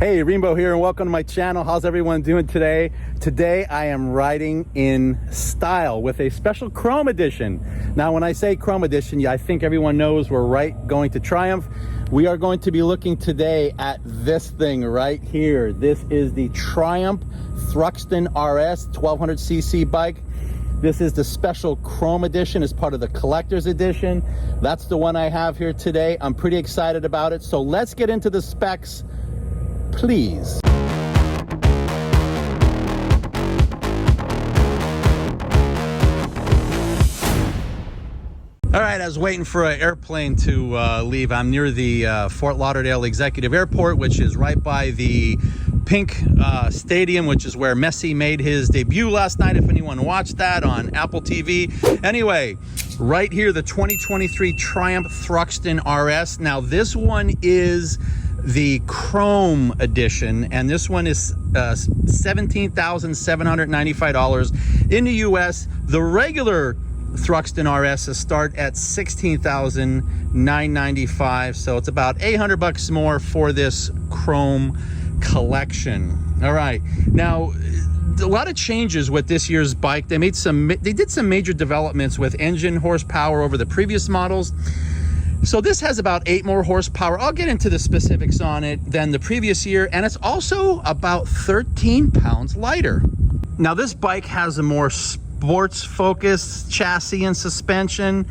Hey, Rainbow here and welcome to my channel. How's everyone doing today? Today I am riding in style with a special chrome edition. Now when I say chrome edition, I think everyone knows we're going to Triumph. We are going to be looking today at this thing right here. This is the Triumph Thruxton RS 1200cc bike. This is the special chrome edition as part of the collector's edition. That's the one I have here today. I'm pretty excited about it. So let's get into the specs, please. All right, I was waiting for an airplane to leave. I'm near the Fort Lauderdale Executive Airport, which is right by the Pink Stadium, which is where Messi made his debut last night, if anyone watched that on Apple TV. Anyway, right here, the 2023 Triumph Thruxton RS. Now, this one is the Chrome edition, and this one is $17,795 in the US. The regular Thruxton RS start at $16,995, so it's about $800 more for this Chrome collection. All right, now a lot of changes with this year's bike. They did some major developments with engine horsepower over the previous models. So this has about 8 more horsepower. I'll get into the specifics on it than the previous year, and it's also about 13 pounds lighter. Now this bike has a more sports focused chassis and suspension.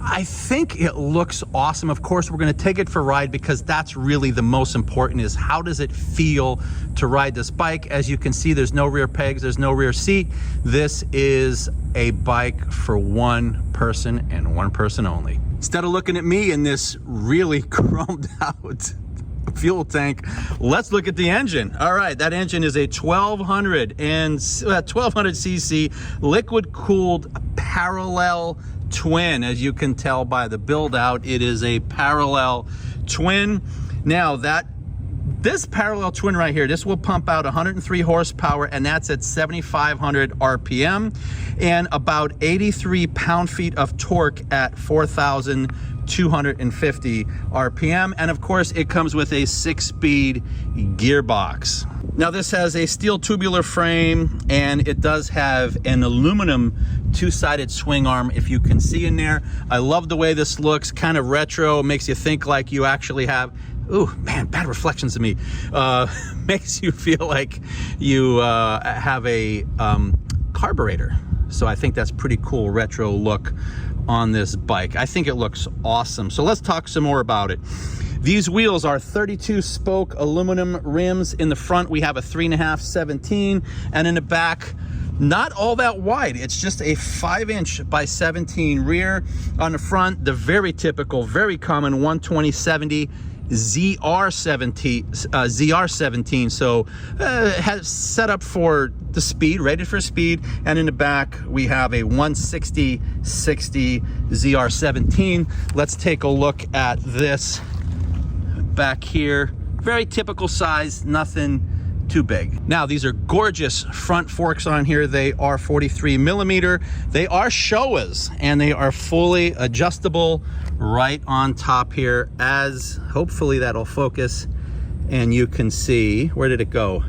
I think it looks awesome. Of course, we're going to take it for a ride because that's really the most important, is how does it feel to ride this bike. As you can see, there's no rear pegs, there's no rear seat. This is a bike for one person and one person only. Instead of looking at me in this really chromed out fuel tank, let's look at the engine. All right, that engine is a 1200cc liquid cooled parallel twin. As you can tell by the build out, it is a parallel twin. Now this parallel twin right here, this will pump out 103 horsepower, and that's at 7,500 RPM and about 83 pound-feet of torque at 4,250 RPM. And of course, it comes with a 6-speed gearbox. Now this has a steel tubular frame, and it does have an aluminum two-sided swing arm, if you can see in there. I love the way this looks, kind of retro, makes you think like you actually have, ooh, man, bad reflections of me. Makes you feel like you have a carburetor. So I think that's pretty cool retro look on this bike. I think it looks awesome. So let's talk some more about it. These wheels are 32 spoke aluminum rims. In the front, we have a 3.5 17, and in the back, not all that wide. It's just a 5-inch by 17 rear. On the front, the very typical, very common 120/70 ZR17, so has set up for the speed, rated for speed. And in the back we have a 160/60 ZR17. Let's take a look at this back here. Very typical size, nothing too big. Now these are gorgeous front forks on here. They are 43mm. They are Showas, and they are fully adjustable right on top here, as hopefully that'll focus and you can see, where did it go?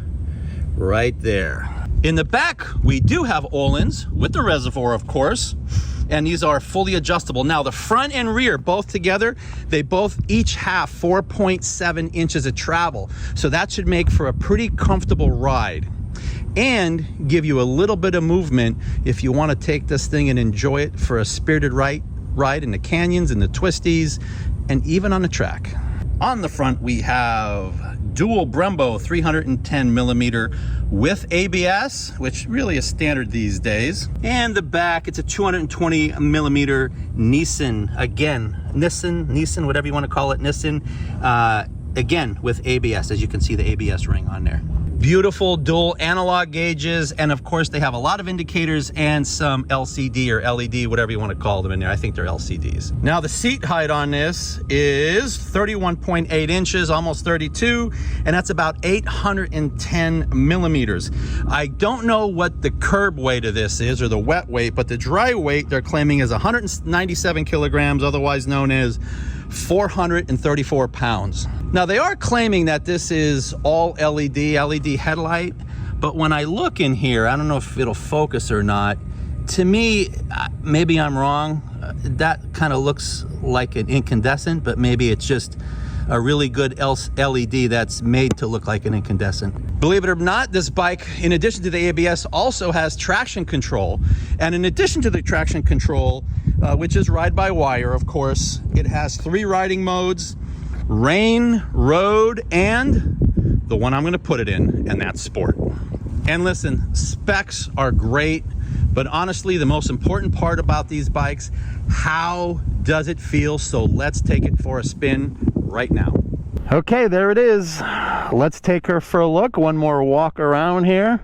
Right there. In the back, we do have Öhlins with the reservoir, of course, and these are fully adjustable. Now the front and rear both together, they both each have 4.7 inches of travel. So that should make for a pretty comfortable ride and give you a little bit of movement if you want to take this thing and enjoy it for a spirited ride in the canyons and the twisties and even on the track. On the front, we have dual Brembo 310mm with ABS, which really is standard these days. And the back, it's a 220mm Nissan, again, Nissan, whatever you want to call it, Nissan, again with ABS, as you can see the ABS ring on there. Beautiful dual analog gauges, and of course they have a lot of indicators and some LCD or LED, whatever you want to call them in there. I think they're LCDs. Now the seat height on this is 31.8 inches, almost 32, and that's about 810 millimeters. I don't know what the curb weight of this is, or the wet weight, but the dry weight they're claiming is 197 kilograms, otherwise known as 434 pounds. Now they are claiming that this is all LED headlight, but when I look in here, I don't know if it'll focus or not. To me, maybe I'm wrong. That kind of looks like an incandescent, but maybe it's just a really good LED that's made to look like an incandescent. Believe it or not, this bike, in addition to the ABS, also has traction control. And in addition to the traction control, which is ride-by-wire, of course, it has 3 riding modes: rain, road, and the one I'm going to put it in, and that's sport. And listen, specs are great, but honestly, the most important part about these bikes, how does it feel? So let's take it for a spin right now. Okay, there it is. Let's take her for a look. One more walk around here,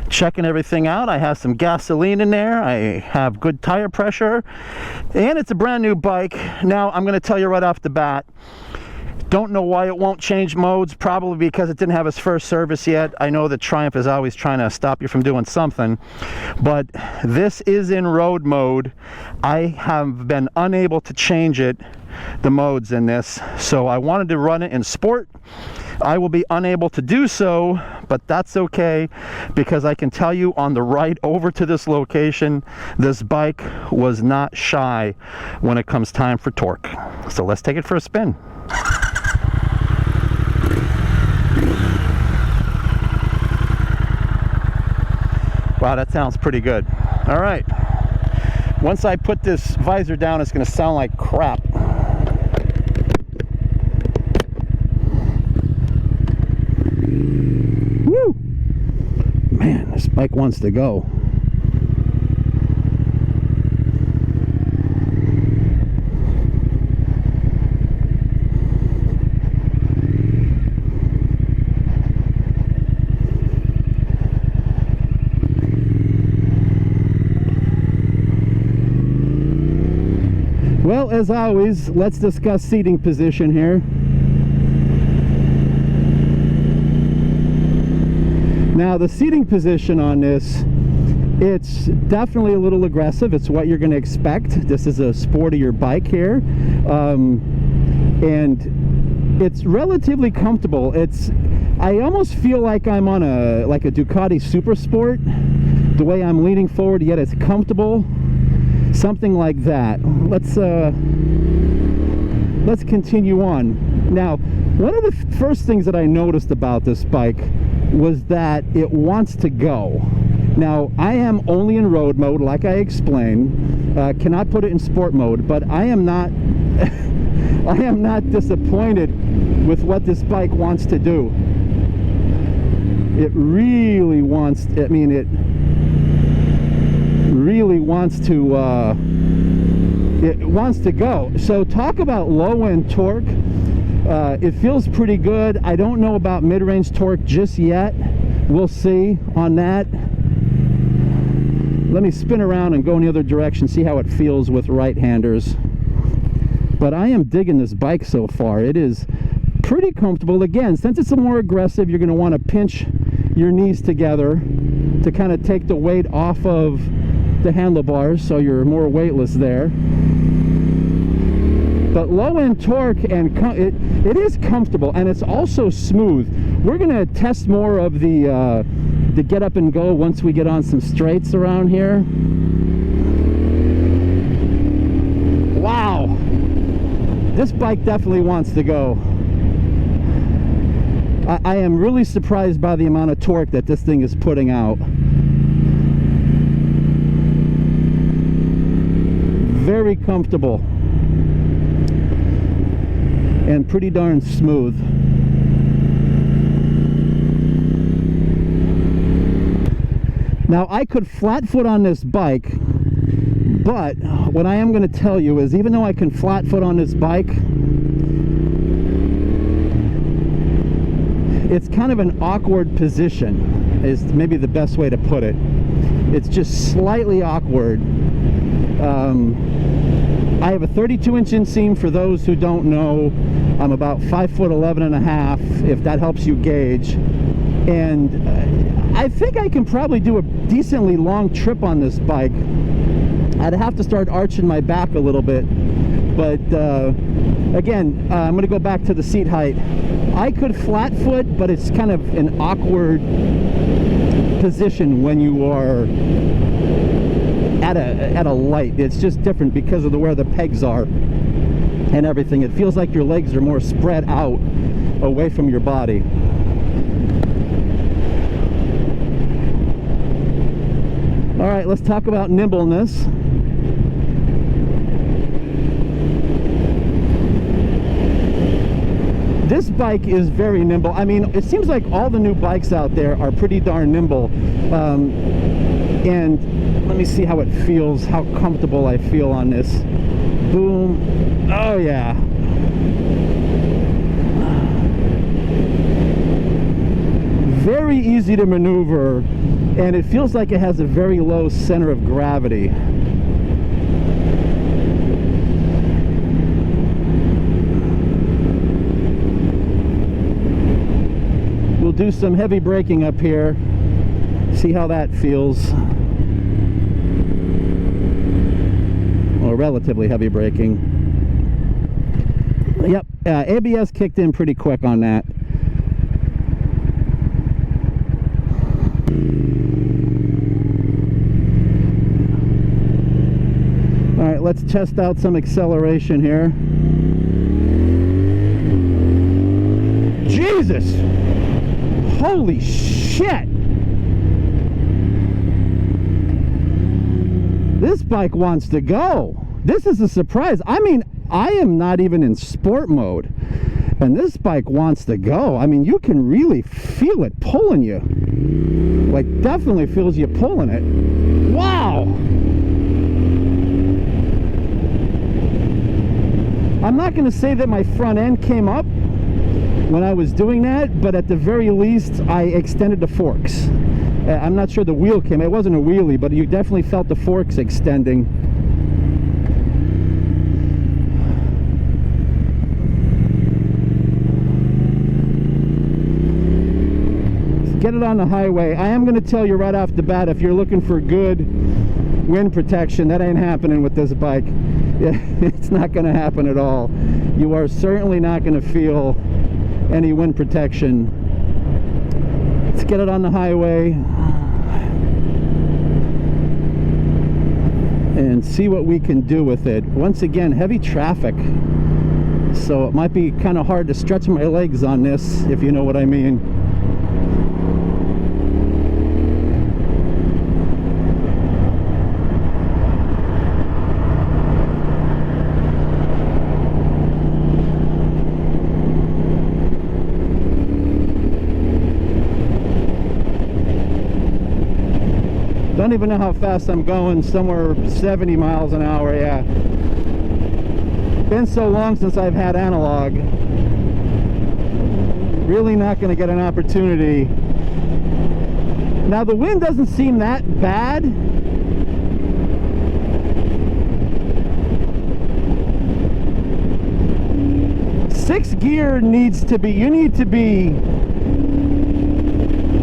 checking everything out. I have some gasoline in there. I have good tire pressure, and it's a brand new bike. Now, I'm going to tell you right off the bat, don't know why it won't change modes, probably because it didn't have its first service yet. I know that Triumph is always trying to stop you from doing something, but this is in road mode. I have been unable to change it, the modes in this, so I wanted to run it in sport. I will be unable to do so, but that's okay, because I can tell you on the ride over to this location, this bike was not shy when it comes time for torque. So let's take it for a spin. Wow, that sounds pretty good. All right. Once I put this visor down, it's going to sound like crap. Woo! Man, this bike wants to go. Well, as always, let's discuss seating position here. Now, the seating position on this, it's definitely a little aggressive. It's what you're going to expect. This is a sportier bike here, and it's relatively comfortable. I almost feel like I'm on a Ducati Super Sport, the way I'm leaning forward, yet it's comfortable. Something like that. Let's continue on. Now, one of the first things that I noticed about this bike was that it wants to go. Now, I am only in road mode, like I explained. Cannot put it in sport mode, but I am not I am not disappointed with what this bike wants to do. It really wants, I mean, it really wants to go. So talk about low end torque. It feels pretty good. I don't know about mid-range torque just yet. We'll see on that. Let me spin around and go in the other direction, see how it feels with right-handers. But I am digging this bike so far. It is pretty comfortable. Again, since it's a more aggressive, you're going to want to pinch your knees together to kind of take the weight off of the handlebars, so you're more weightless there. But low end torque, and it is comfortable, and it's also smooth. We're going to test more of the get up and go once we get on some straights around here. Wow, this bike definitely wants to go. I am really surprised by the amount of torque that this thing is putting out. Very comfortable and pretty darn smooth. Now, I could flat foot on this bike, but what I am going to tell you is, even though I can flat foot on this bike, it's kind of an awkward position, is maybe the best way to put it. It's just slightly awkward. I have a 32-inch inseam. For those who don't know, I'm about 5'11½", if that helps you gauge. And I think I can probably do a decently long trip on this bike. I'd have to start arching my back a little bit, But again, I'm going to go back to the seat height. I could flat foot, but it's kind of an awkward position when you are at a light. It's just different because of where the pegs are and everything. It feels like your legs are more spread out away from your body. All right, let's talk about nimbleness. This bike is very nimble. I mean, it seems like all the new bikes out there are pretty darn nimble. And let me see how it feels, how comfortable I feel on this. Boom. Oh yeah. Very easy to maneuver, and it feels like it has a very low center of gravity. We'll do some heavy braking up here, see how that feels. Or relatively heavy braking. Yep, ABS kicked in pretty quick on that. All right, let's test out some acceleration here. Jesus! Holy shit! This bike wants to go. This is a surprise. I mean, I am not even in sport mode, and this bike wants to go. I mean, you can really feel it pulling you. Like, definitely feels you pulling it. Wow! I'm not going to say that my front end came up when I was doing that, but at the very least I extended the forks. I'm not sure the wheel came. It wasn't a wheelie, but you definitely felt the forks extending. Get it on the highway. I am going to tell you right off the bat, if you're looking for good wind protection, that ain't happening with this bike. It's not going to happen at all. You are certainly not going to feel any wind protection. Let's get it on the highway and see what we can do with it. Once again, heavy traffic, so it might be kind of hard to stretch my legs on this, if you know what I mean. Don't even know how fast I'm going, somewhere 70 miles an hour, yeah. Been so long since I've had analog. Really not going to get an opportunity. Now the wind doesn't seem that bad. Sixth gear needs to be,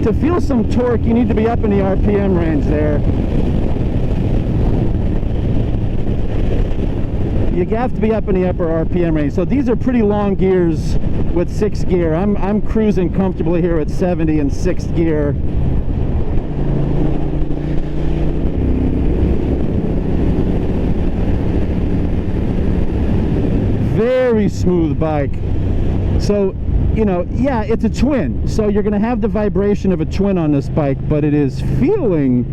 to feel some torque, you need to be up in the RPM range there. You have to be up in the upper RPM range. So these are pretty long gears with sixth gear. I'm cruising comfortably here at 70 in sixth gear. Very smooth bike. So, you know, yeah, it's a twin, so you're going to have the vibration of a twin on this bike, but it is feeling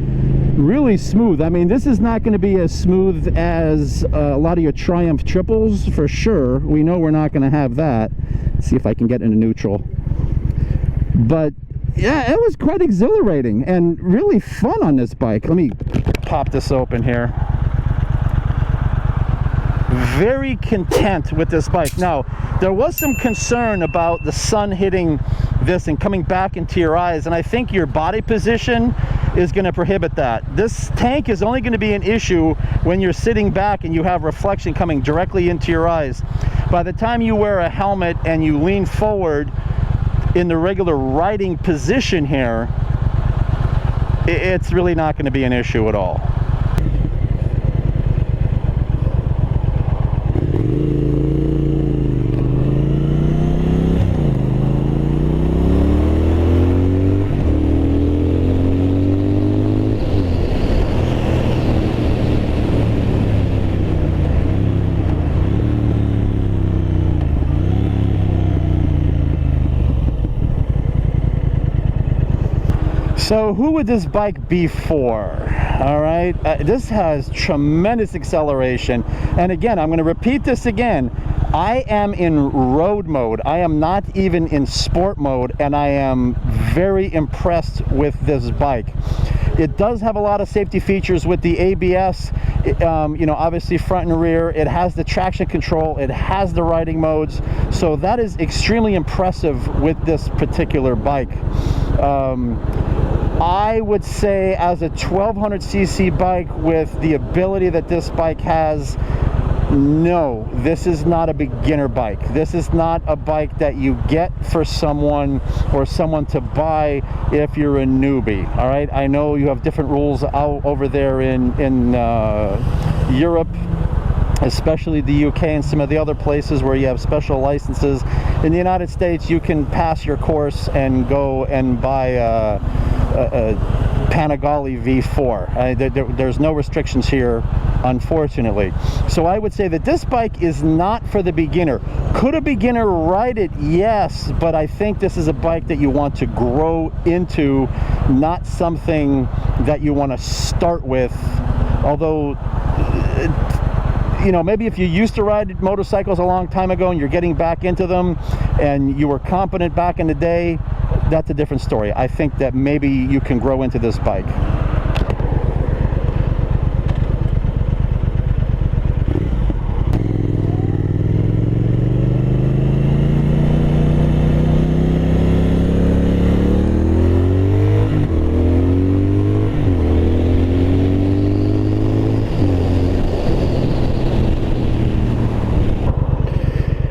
really smooth. I mean, this is not going to be as smooth as a lot of your Triumph triples, for sure. We know we're not going to have that. Let's see if I can get into neutral. But yeah, it was quite exhilarating and really fun on this bike. Let me pop this open here. Very content with this bike. Now, there was some concern about the sun hitting this and coming back into your eyes, and I think your body position is going to prohibit that. This tank is only going to be an issue when you're sitting back and you have reflection coming directly into your eyes. By the time you wear a helmet and you lean forward in the regular riding position here, it's really not going to be an issue at all. So who would this bike be for? All right, this has tremendous acceleration, and again, I'm going to repeat this again. I am in road mode. I am not even in sport mode, and I am very impressed with this bike. It does have a lot of safety features with the ABS, you know, obviously front and rear. It has the traction control, it has the riding modes, so that is extremely impressive with this particular bike. I would say as a 1200cc bike with the ability that this bike has, no, this is not a beginner bike. This is not a bike that you get for someone or someone to buy if you're a newbie. All right, I know you have different rules out over there in Europe, especially the UK and some of the other places where you have special licenses. In the United States, you can pass your course and go and buy a Panigale V4. There's no restrictions here, unfortunately. So I would say that this bike is not for the beginner. Could a beginner ride it? Yes, but I think this is a bike that you want to grow into, not something that you want to start with. Although, you know, maybe if you used to ride motorcycles a long time ago and you're getting back into them and you were competent back in the day, that's a different story. I think that maybe you can grow into this bike.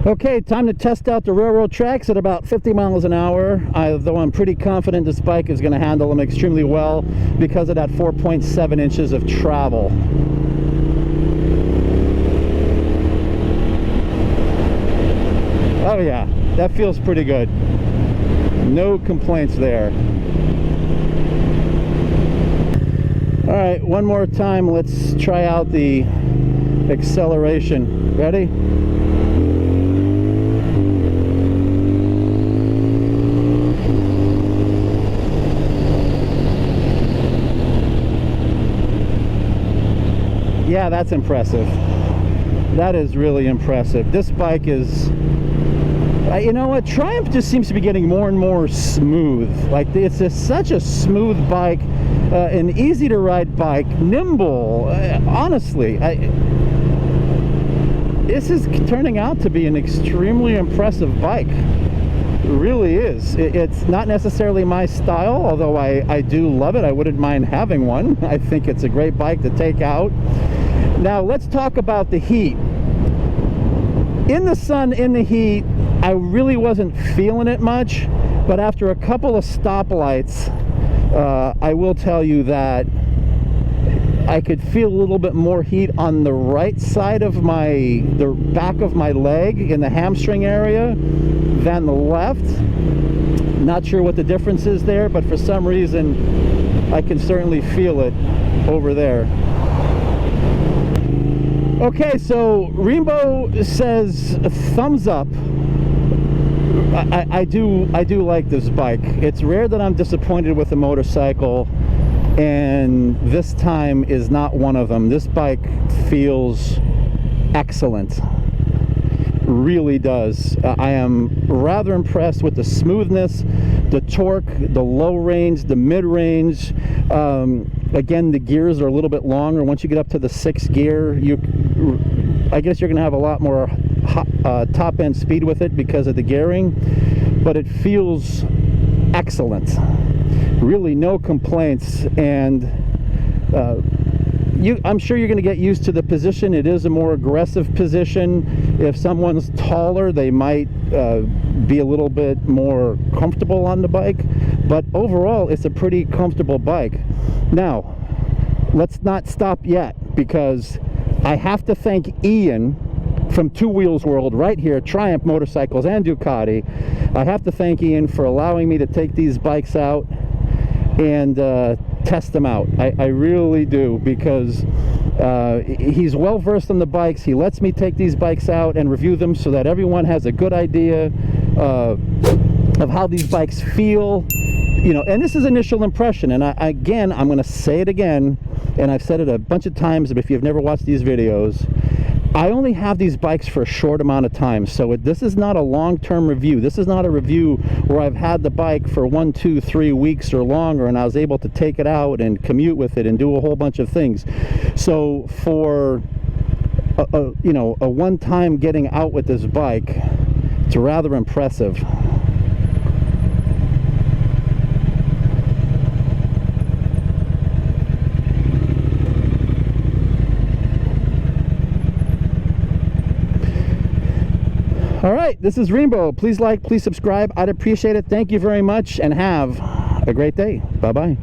Okay, time to test out the railroad tracks at about 50 miles an hour, though I'm pretty confident this bike is going to handle them extremely well because of that 4.7 inches of travel. Oh yeah, that feels pretty good. No complaints there. All right, one more time, let's try out the acceleration. Ready? Yeah, that's impressive. That is really impressive. This bike is, you know what, Triumph just seems to be getting more and more smooth. Like, it's just such a smooth bike, an easy to ride bike, nimble. Honestly, this is turning out to be an extremely impressive bike. It really is. It's not necessarily my style, although I do love it. I wouldn't mind having one. I think it's a great bike to take out. Now let's talk about the heat. In the sun, in the heat, I really wasn't feeling it much, but after a couple of stoplights, I will tell you that I could feel a little bit more heat on the right side of the back of my leg in the hamstring area than the left. Not sure what the difference is there, but for some reason I can certainly feel it over there. Okay, so Rainbow says thumbs up. I do like this bike. It's rare that I'm disappointed with a motorcycle, and this time is not one of them. This bike feels excellent. Really does. I am rather impressed with the smoothness, the torque, the low range, the mid range. Again, the gears are a little bit longer. Once you get up to the 6th gear, I guess you're going to have a lot more top end speed with it because of the gearing, but it feels excellent. Really no complaints, and I'm sure you're going to get used to the position. It is a more aggressive position. If someone's taller, they might be a little bit more comfortable on the bike, but overall it's a pretty comfortable bike. Now let's not stop yet, because I have to thank Ian from Two Wheels World right here, Triumph Motorcycles and Ducati. I have to thank Ian for allowing me to take these bikes out and test them out. I really do, because he's well versed on the bikes. He lets me take these bikes out and review them so that everyone has a good idea of how these bikes feel. you know, and this is initial impression, and again, I'm going to say it again, and I've said it a bunch of times, but if you've never watched these videos, I only have these bikes for a short amount of time, so this is not a long-term review. This is not a review where I've had the bike for 1, 2, 3 weeks or longer, and I was able to take it out and commute with it and do a whole bunch of things. So for you know, a one-time getting out with this bike, it's rather impressive. All right, this is Rainbow. Please like, please subscribe. I'd appreciate it. Thank you very much, and have a great day. Bye-bye.